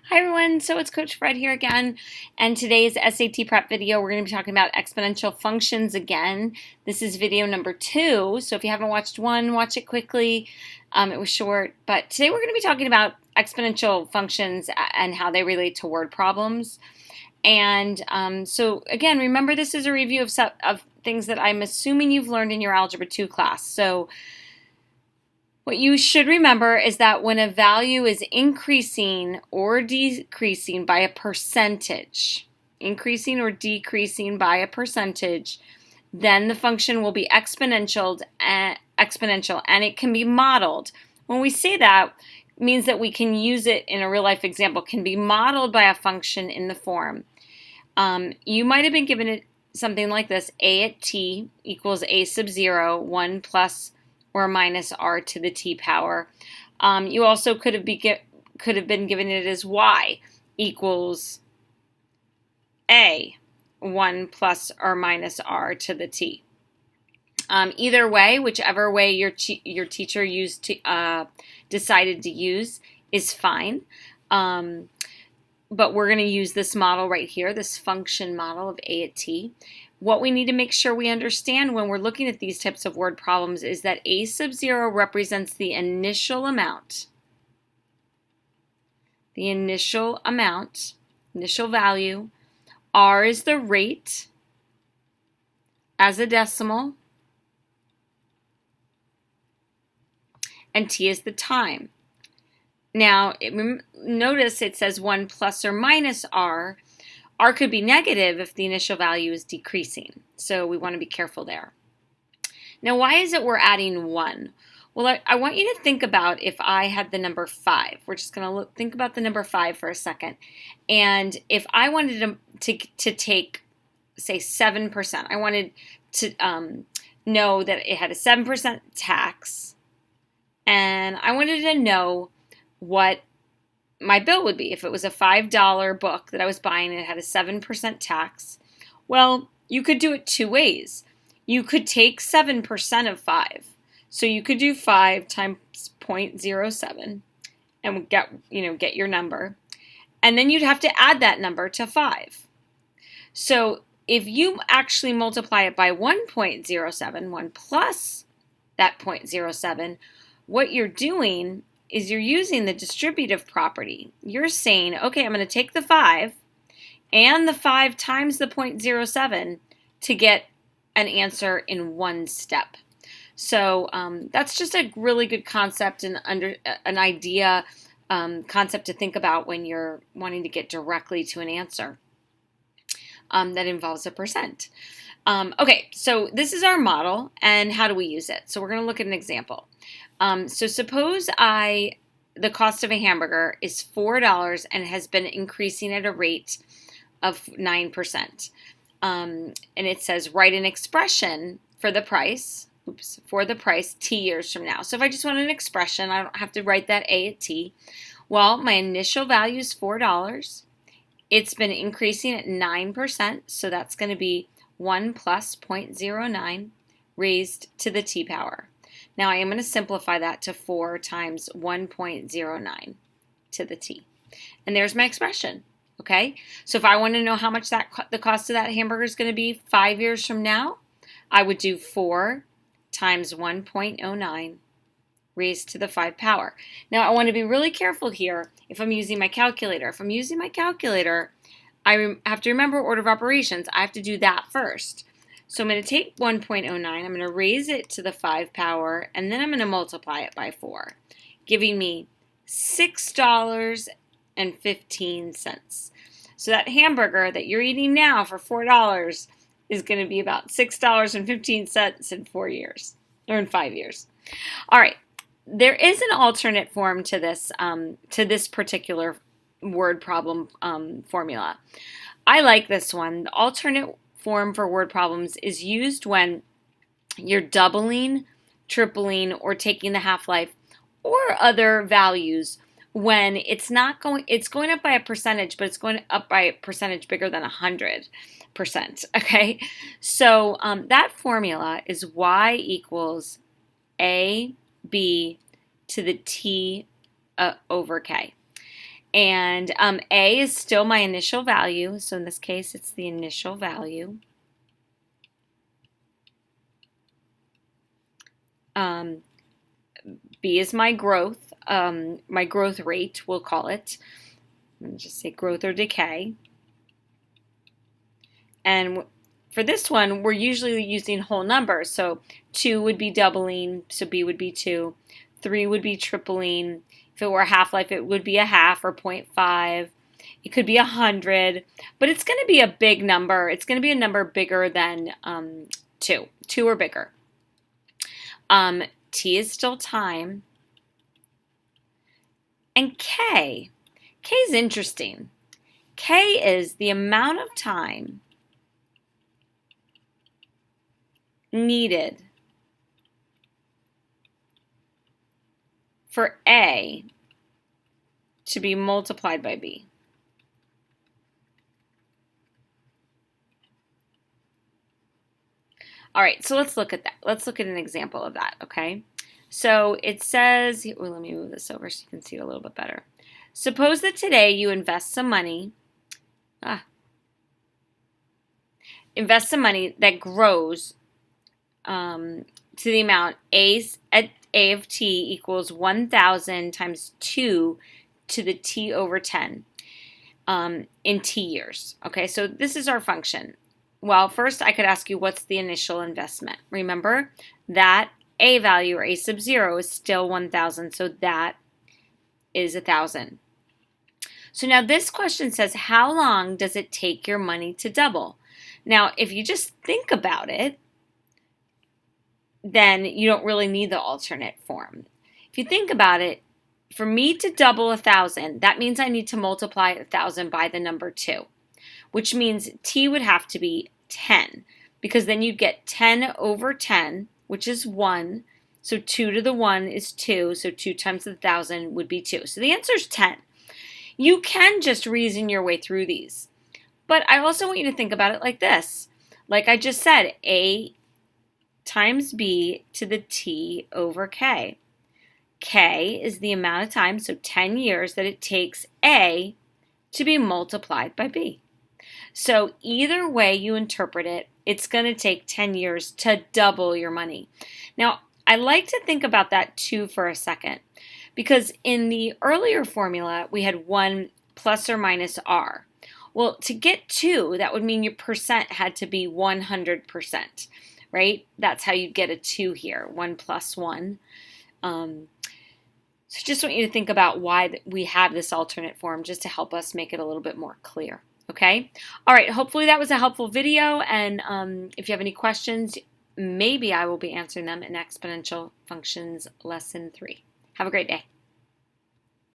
Hi everyone, so it's Coach Fred here again, and today's SAT prep video we're going to be talking about exponential functions again. This is video number 2, so if you haven't watched 1, watch it quickly. It was short, but today we're going to be talking about exponential functions and how they relate to word problems. And so again, remember this is a review of things that I'm assuming you've learned in your Algebra 2 class. So what you should remember is that when a value is increasing or decreasing by a percentage, then the function will be exponential and it can be modeled. When we say that, it means that we can use it in a real life example, can be modeled by a function in the form. You might have been given it something like this: a at t equals a sub 0, 1 plus or minus r to the t power. You also could have been given it as y equals a, 1 plus or minus r to the t. Either way, whichever way your teacher decided to use is fine. But we're going to use this model right here, this function model of a at t. What we need to make sure we understand when we're looking at these types of word problems is that a sub 0 represents the initial amount. Initial value. R is the rate as a decimal. And t is the time. Now, notice it says 1 plus or minus r. R could be negative if the initial value is decreasing, so we want to be careful there. Now, why is it we're adding 1? Well, I want you to think about if I had the number 5. We're just going to think about the number 5 for a second. And if I wanted to take, say, 7%, I wanted to know that it had a 7% tax, and I wanted to know what my bill would be if it was a $5 book that I was buying and it had a 7% tax. Well, you could do it two ways. You could take 7% of 5. So you could do 5 times 0.07 and get your number. And then you'd have to add that number to 5. So if you actually multiply it by 1.07, 1 plus that 0.07, what you're doing is you're using the distributive property. You're saying, okay, I'm going to take the 5 and the 5 times the 0.07 to get an answer in one step. So that's just a really good concept and concept to think about when you're wanting to get directly to an answer that involves a percent. Okay, so this is our model, and how do we use it? So we're going to look at an example. So suppose the cost of a hamburger is $4 and has been increasing at a rate of 9%. And it says write an expression for the price t years from now. So if I just want an expression, I don't have to write that a at t. Well, my initial value is $4. It's been increasing at 9%, so that's going to be 1 plus 0.09 raised to the t power. Now I am going to simplify that to 4 times 1.09 to the t. And there's my expression, okay? So if I want to know how much the cost of that hamburger is going to be 5 years from now, I would do 4 times 1.09 raised to the 5 power. Now I want to be really careful here if I'm using my calculator. If I'm using my calculator, I have to remember order of operations. I have to do that first. So I'm going to take 1.09, I'm going to raise it to the 5 power, and then I'm going to multiply it by 4, giving me $6.15. So that hamburger that you're eating now for $4 is going to be about $6.15 in 4 years, or in 5 years. All right, there is an alternate form to this particular word problem formula. I like this one. The alternate form for word problems is used when you're doubling, tripling, or taking the half-life or other values when it's going up by a percentage, but it's going up by a percentage bigger than 100%, okay? So that formula is y equals a b to the t over k. And A is still my initial value. So in this case, it's the initial value. B is my growth rate, we'll call it. Let me just say growth or decay. And for this one, we're usually using whole numbers. So 2 would be doubling, so B would be 2. 3 would be tripling. If it were a half-life, it would be a half or 0.5. It could be 100, but it's going to be a big number. It's going to be a number bigger than 2. 2 or bigger. T is still time. And K is interesting. K is the amount of time needed for A to be multiplied by B. All right, so let's look at that. Let's look at an example of that, okay? So it says, well, let me move this over so you can see it a little bit better. Suppose that today you invest some money that grows to the amount A of t equals 1,000 times 2 to the t over 10 in t years. Okay, so this is our function. Well, first I could ask you, what's the initial investment? Remember that A value, or A sub 0, is still 1,000, so that is 1,000. So now this question says, how long does it take your money to double? Now, if you just think about it, then you don't really need the alternate form. If you think about it, for me to double 1,000, that means I need to multiply 1,000 by the number 2, which means t would have to be 10, because then you'd get 10 over 10, which is 1. So 2 to the 1 is 2, so 2 times 1,000 would be 2. So the answer is 10. You can just reason your way through these. But I also want you to think about it like this. Like I just said, A times B to the t over K. K is the amount of time, so 10 years, that it takes A to be multiplied by B. So either way you interpret it, it's going to take 10 years to double your money. Now, I like to think about that too for a second, because in the earlier formula, we had 1 plus or minus R. Well, to get 2, that would mean your percent had to be 100%, right? That's how you get a 2 here, 1 plus 1. So just want you to think about why we have this alternate form, just to help us make it a little bit more clear. Okay? All right, hopefully that was a helpful video, and if you have any questions, maybe I will be answering them in Exponential Functions Lesson 3. Have a great day.